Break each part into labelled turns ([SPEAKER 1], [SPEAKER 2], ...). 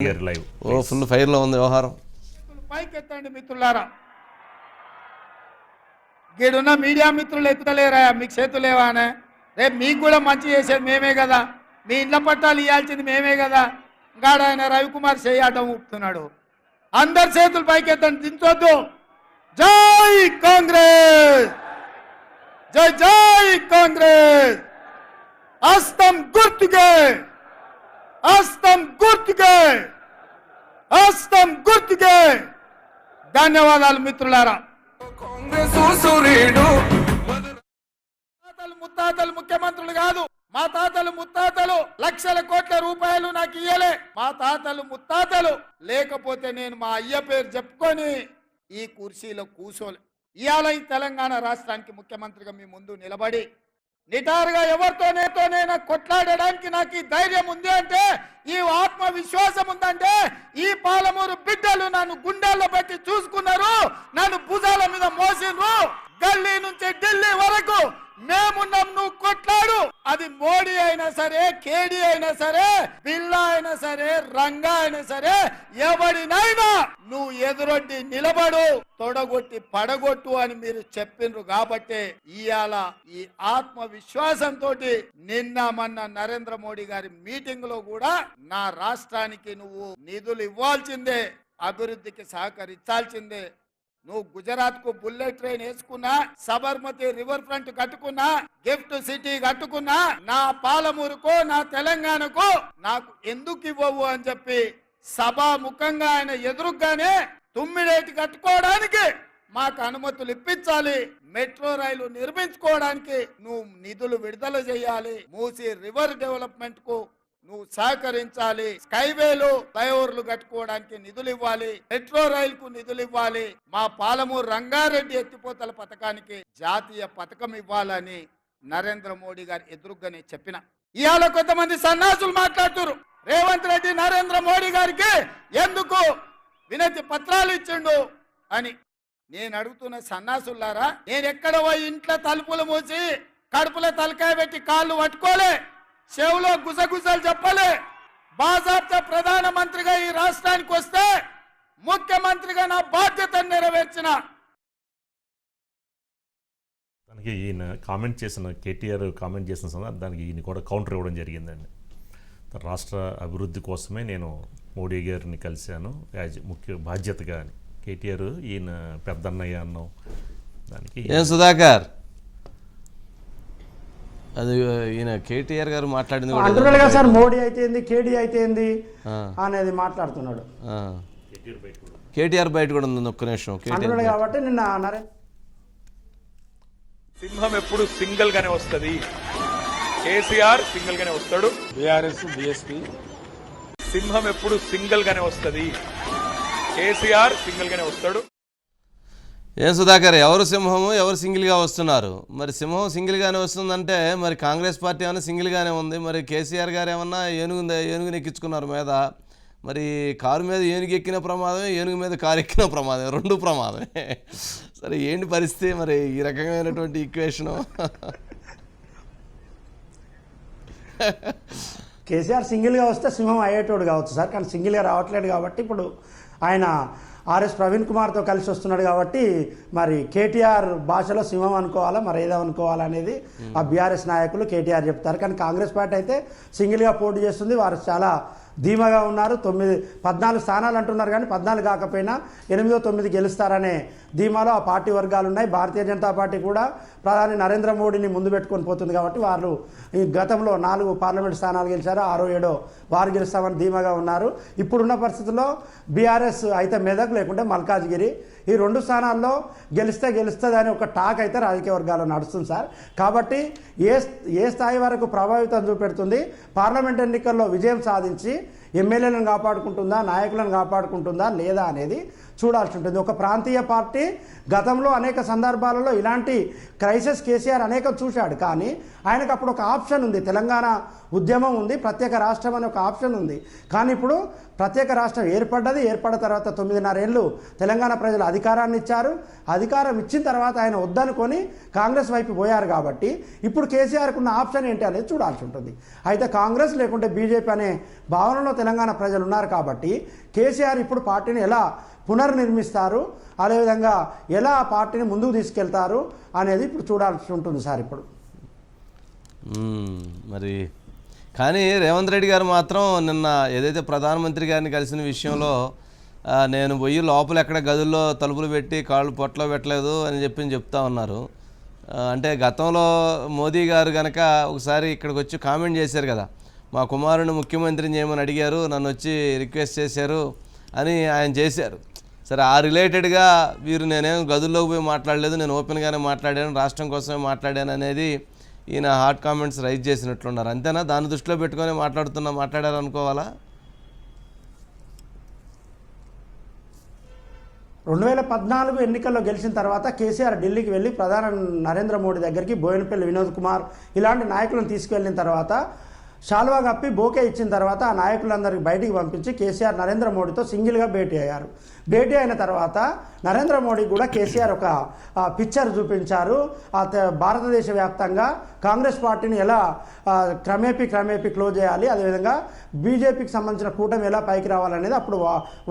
[SPEAKER 1] Full fire లో ఉంది వ్యవహారం.
[SPEAKER 2] పైకెత్తండి మిత్రులారా, గీడున్న మీడియా మిత్రులు ఎత్తుతలేరా? మీకు చేతులేవానే? రేపు మీకు కూడా మంచి చేసేది మేమే కదా, మీ ఇండ్ల పట్టాలు ఇవ్వాల్సింది మేమే కదా. గాడ ఆయన రవికుమార్ చేయడం ఊపుతున్నాడు. అందరు చేతులు పైకెత్తండి, దించొద్దు. జై కాంగ్రెస్, జై జై కాంగ్రెస్. హస్తం గుర్తుకే, హస్తం గుర్తుకే, హస్తం గుర్తుకే. ధన్యవాదాలు మిత్రులారా. ముత్తాతలు ముఖ్యమంత్రులు కాదు, మా తాతలు ముత్తాతలు లక్షల కోట్ల రూపాయలు నాకు ఇయ్యలే. మా తాతలు ముత్తాతలు లేకపోతే నేను మా అయ్య పేరు చెప్పుకొని ఈ కుర్చీలో కూర్చోలే. ఇవాళ ఈ తెలంగాణ రాష్ట్రానికి ముఖ్యమంత్రిగా మీ ముందు నిలబడి నిటారుగా ఎవరితోనేతోనైనా కొట్లాడడానికి నాకు ఈ ధైర్యం ఉంది అంటే, ఈ ఆత్మవిశ్వాసం ఉందంటే, ఈ పాలమూరు బిడ్డలు నన్ను గుండెల్లో పెట్టి చూసుకున్నారు, నన్ను భుజాల మీద మోసిండ్రు. గల్లీ నుంచి ఢిల్లీ వరకు మేమున్నాం, నువ్వు కొట్లాడు. అది మోడీ అయినా సరే, కేడీ అయినా సరే, బిల్లా అయినా సరే, రంగా అయినా సరే, ఎవడినైనా నువ్వు ఎదురొడ్డి నిలబడు, తొడగొట్టి పడగొట్టు అని మీరు చెప్పిండ్రు. కాబట్టి ఇవాళ ఈ ఆత్మవిశ్వాసంతో నిన్న మొన్న నరేంద్ర మోడీ గారి మీటింగ్ లో కూడా నా రాష్ట్రానికి నువ్వు నిధులు ఇవ్వాల్సిందే, అభివృద్ధికి సహకరించాల్సిందే. నువ్వు గుజరాత్ కు బుల్లెట్ ట్రైన్ వేసుకున్నా, సబర్మతి రివర్ ఫ్రంట్ కట్టుకున్నా, గిఫ్ట్ సిటీ కట్టుకున్నా, నా పాలమూరుకో నా తెలంగాణకు నాకు ఎందుకు ఇవ్వవు అని చెప్పి సభాముఖంగా ఆయన ఎదురుగానే తుమ్మిడేటి కట్టుకోవడానికి మాకు అనుమతులు ఇప్పించాలి, మెట్రో రైలు నిర్మించుకోవడానికి నువ్వు నిధులు విడుదల చేయాలి, మూసీ రివర్ డెవలప్మెంట్ కు నువ్వు సహకరించాలి, స్కైవేలు ఫ్లైఓవర్లు కట్టుకోవడానికి నిధులు ఇవ్వాలి, మెట్రో రైలు కు నిధులు ఇవ్వాలి, మా పాలమూరు రంగారెడ్డి ఎత్తిపోతల పథకానికి జాతీయ పథకం ఇవ్వాలని నరేంద్ర మోడీ గారు ఎదురుగానే చెప్పిన. ఇవాళ కొంతమంది సన్నాసులు మాట్లాడుతున్నారు, రేవంత్ రెడ్డి నరేంద్ర మోడీ గారికి ఎందుకు వినతి పత్రాలు ఇచ్చిండు అని. నేను అడుగుతున్న సన్నాసులారా, నేను ఎక్కడ పోయి ఇంట్లో తలుపులు మూసి కడుపులో తలకాయ పెట్టి కాళ్ళు పట్టుకోలే, చెవులో గుసగుసలు చెప్పలే. బాజాబ్తా ప్రధానమంత్రిగా ఈ రాష్ట్రానికి వస్తే ముఖ్యమంత్రిగా నా బాధ్యతను నెరవేర్చిన.
[SPEAKER 3] దానికి ఈయన కామెంట్ చేసిన కేటీఆర్ కామెంట్ చేసిన సందర్భంగా దానికి ఈయన కూడా కౌంటర్ ఇవ్వడం జరిగిందండి. రాష్ట్ర అభివృద్ధి కోసమే నేను మోడీ గారిని కలిశాను ముఖ్య బాధ్యతగా అని కేటీఆర్ ఈయన పెద్దన్నయ్య అన్నాం. దానికి
[SPEAKER 1] ఏం సుధాకర్, అది ఈయన కేటీఆర్ గారు మాట్లాడింది
[SPEAKER 4] అంటున్నాడు కదా సార్, మోడీ అయితే ఏంది, కేడీ అయితే ఏంది అనేది మాట్లాడుతున్నాడు.
[SPEAKER 1] కేటీఆర్ బయట కూడా ఉంది. ఒక్క నిమిషం
[SPEAKER 4] అంటున్నాడు కాబట్టి నిన్న
[SPEAKER 5] సింహం ఎప్పుడు సింగిల్ గానే వస్తుంది, కేసీఆర్ సింగిల్ గానే వస్తాడు,
[SPEAKER 6] బీఆర్ఎస్ బీఎస్పీ
[SPEAKER 5] సింహం ఎప్పుడు సింగిల్ గానే వస్తుంది, కేసీఆర్ సింగిల్ గానే వస్తాడు.
[SPEAKER 1] ఏం సుధాకర్, ఎవరు సింహము ఎవరు సింగిల్గా వస్తున్నారు? మరి సింహం సింగిల్గానే వస్తుందంటే మరి కాంగ్రెస్ పార్టీ ఏమైనా సింగిల్గానే ఉంది, మరి కేసీఆర్ గారు ఏమన్నా ఏనుగుని ఎక్కించుకున్నారు మీద. మరి కారు మీద ఏనుగు ఎక్కిన ప్రమాదమే, ఏనుగు మీద కారు ఎక్కిన ప్రమాదమే, రెండు ప్రమాదమే. సరే ఏంటి పరిస్థితి మరి ఈ రకమైనటువంటి ఈక్వేషను?
[SPEAKER 4] కేసీఆర్ సింగిల్గా వస్తే సింహం అయ్యేటోడు కావచ్చు సార్, కానీ సింగిల్గా రావట్లేదు కాబట్టి ఇప్పుడు ఆయన ఆర్ఎస్ ప్రవీణ్ కుమార్తో కలిసి వస్తున్నాడు కాబట్టి మరి కేటీఆర్ భాషలో సింహం అనుకోవాలా మరి ఏదో అనుకోవాలా అనేది ఆ బీఆర్ఎస్ నాయకులు కేటీఆర్ చెప్తారు. కానీ కాంగ్రెస్ పార్టీ అయితే సింగిల్గా పోటీ చేస్తుంది. వారు చాలా ధీమాగా ఉన్నారు. 14 స్థానాలు అంటున్నారు, కానీ 14 కాకపోయినా 8, 9 గెలుస్తారనే ధీమాలో ఆ పార్టీ వర్గాలు ఉన్నాయి. భారతీయ జనతా పార్టీ కూడా ప్రధాని నరేంద్ర మోడీని ముందు పెట్టుకొని పోతుంది కాబట్టి వారు ఈ గతంలో 4 పార్లమెంట్ స్థానాలు గెలిచారు, 6, 7 వారు గెలుస్తామని ధీమాగా ఉన్నారు. ఇప్పుడున్న పరిస్థితుల్లో బీఆర్ఎస్ అయితే మెదక్ లేకుంటే మల్కాజ్గిరి ఈ 2 స్థానాల్లో గెలుస్తుంది అని ఒక టాక్ అయితే రాజకీయ వర్గాల్లో నడుస్తుంది సార్. కాబట్టి ఏ స్థాయి వరకు ప్రభావితం చూపెడుతుంది, పార్లమెంట్ ఎన్నికల్లో విజయం సాధించి ఎమ్మెల్యేలను కాపాడుకుంటుందా, నాయకులను కాపాడుకుంటుందా లేదా అనేది చూడాల్సి ఉంటుంది. ఒక ప్రాంతీయ పార్టీ గతంలో అనేక సందర్భాలలో ఇలాంటి క్రైసిస్ కేసీఆర్ అనేకం చూశాడు, కానీ ఆయనకు అప్పుడు ఒక ఆప్షన్ ఉంది, తెలంగాణ ఉద్యమం ఉంది, ప్రత్యేక రాష్ట్రం అనే ఒక ఆప్షన్ ఉంది. కానీ ఇప్పుడు ప్రత్యేక రాష్ట్రం ఏర్పడ్డది, ఏర్పడిన తర్వాత 9.5 ఏళ్ళు తెలంగాణ ప్రజలు అధికారాన్ని ఇచ్చారు. అధికారం ఇచ్చిన తర్వాత ఆయన వద్దనుకొని కాంగ్రెస్ వైపు పోయారు. కాబట్టి ఇప్పుడు కేసీఆర్కు ఉన్న ఆప్షన్ ఏంటి అనేది చూడాల్సి ఉంటుంది. అయితే కాంగ్రెస్ లేకుంటే బీజేపీ అనే భావనలో తెలంగాణ ప్రజలు ఉన్నారు. కాబట్టి కేసీఆర్ ఇప్పుడు పార్టీని ఎలా పునర్నిర్మిస్తారు, అదేవిధంగా ఎలా ఆ పార్టీని ముందుకు తీసుకెళ్తారు అనేది ఇప్పుడు చూడాల్సి ఉంటుంది సార్. ఇప్పుడు
[SPEAKER 1] మరి కానీ రేవంత్ రెడ్డి గారు మాత్రం నిన్న ఏదైతే ప్రధానమంత్రి గారిని కలిసిన విషయంలో నేను పోయి లోపల ఎక్కడ గదుల్లో తలుపులు పెట్టి కాళ్ళు పొట్టలో పెట్టలేదు అని చెప్తా ఉన్నారు. అంటే గతంలో మోదీ గారు కనుక ఒకసారి ఇక్కడికి వచ్చి కామెంట్ చేశారు కదా, మా కుమారుని ముఖ్యమంత్రిని చేయమని అడిగారు, నన్ను వచ్చి రిక్వెస్ట్ చేశారు అని ఆయన చేశారు. సరే, ఆ రిలేటెడ్గా వీరు నేనేం గదుల్లోకి పోయి మాట్లాడలేదు, నేను ఓపెన్గానే మాట్లాడాను, రాష్ట్రం కోసమే మాట్లాడాను అనేది ఈయన హాట్ కామెంట్స్ రైజ్ చేసినట్లున్నారు. అంతేనా? దాన్ని దృష్టిలో పెట్టుకొని మాట్లాడారు అనుకోవాలా?
[SPEAKER 4] 2014 ఎన్నికల్లో గెలిచిన తర్వాత కేసీఆర్ ఢిల్లీకి వెళ్ళి ప్రధాని నరేంద్ర మోడీ దగ్గరికి బోయినపల్లి వినోద్ కుమార్ ఇలాంటి నాయకులను తీసుకెళ్ళిన తర్వాత శాల్వా కప్పి బోకే ఇచ్చిన తర్వాత ఆ నాయకులందరికీ బయటికి పంపించి కేసీఆర్ నరేంద్ర మోడీతో సింగిల్గా భేటీ అయ్యారు. భేటీ అయిన తర్వాత నరేంద్ర మోడీ కూడా కేసీఆర్ ఒక పిక్చర్ చూపించారు. భారతదేశ వ్యాప్తంగా కాంగ్రెస్ పార్టీని ఎలా క్రమేపీ క్లోజ్ చేయాలి, అదేవిధంగా బీజేపీకి సంబంధించిన కూటమి ఎలా పైకి రావాలనేది అప్పుడు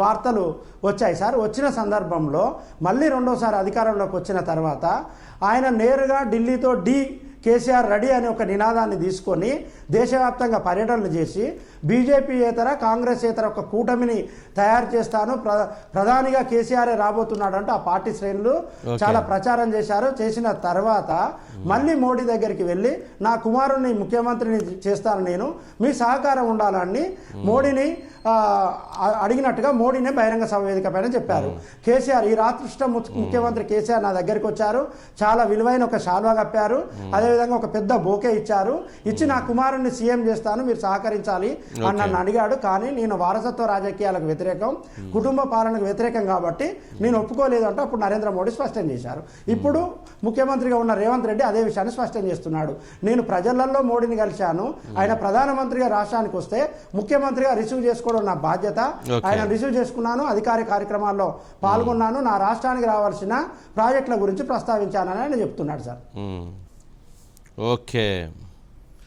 [SPEAKER 4] వార్తలు వచ్చాయి సార్. వచ్చిన సందర్భంలో మళ్ళీ రెండోసారి అధికారంలోకి వచ్చిన తర్వాత ఆయన నేరుగా ఢిల్లీతో కేసీఆర్ రెడీ అనే ఒక నినాదాన్ని తీసుకొని దేశవ్యాప్తంగా పర్యటనలు చేసి బీజేపీయేతర కాంగ్రెసేతర ఒక కూటమిని తయారు చేస్తాను, ప్రధానిగా కేసీఆర్ రాబోతున్నాడంటూ ఆ పార్టీ శ్రేణులు చాలా ప్రచారం చేశారు. చేసిన తర్వాత మళ్ళీ మోడీ దగ్గరికి వెళ్ళి నా కుమారుణ్ణి ముఖ్యమంత్రిని చేస్తాను, నేను మీ సహకారం ఉండాలని మోడీని అడిగినట్టుగా మోడీనే బహిరంగ సభ వేదిక పైన చెప్పారు. కేసీఆర్ ఈ రాత్రిష్ట ముఖ్యమంత్రి కేసీఆర్ నా దగ్గరికి వచ్చారు, చాలా విలువైన ఒక శాల్వా కప్పారు, అదేవిధంగా ఒక పెద్ద బోకే ఇచ్చారు, ఇచ్చి నా కుమారుణ్ణి సీఎం చేస్తాను, మీరు సహకరించాలి అని నన్ను అడిగాడు. కానీ నేను వారసత్వ రాజకీయాలకు వ్యతిరేకం, కుటుంబ పాలనకు వ్యతిరేకం కాబట్టి నేను ఒప్పుకోలేదు అంటూ అప్పుడు నరేంద్ర మోడీ స్పష్టం చేశారు. ఇప్పుడు ముఖ్యమంత్రిగా ఉన్న రేవంత్ రెడ్డి అదే విషయాన్ని స్పష్టం చేస్తున్నాడు. నేను ప్రజలలో మోడీని కలిశాను, ఆయన ప్రధానమంత్రిగా రాష్ట్రానికి వస్తే ముఖ్యమంత్రిగా రిసీవ్ చేసుకోవడం నా బాధ్యత, ఆయన రిసీవ్ చేసుకున్నాను, అధికారిక కార్యక్రమాల్లో పాల్గొన్నాను, నా రాష్ట్రానికి రావాల్సిన ప్రాజెక్టుల గురించి ప్రస్తావించానని ఆయన చెప్తున్నాడు సార్.
[SPEAKER 1] ఓకే.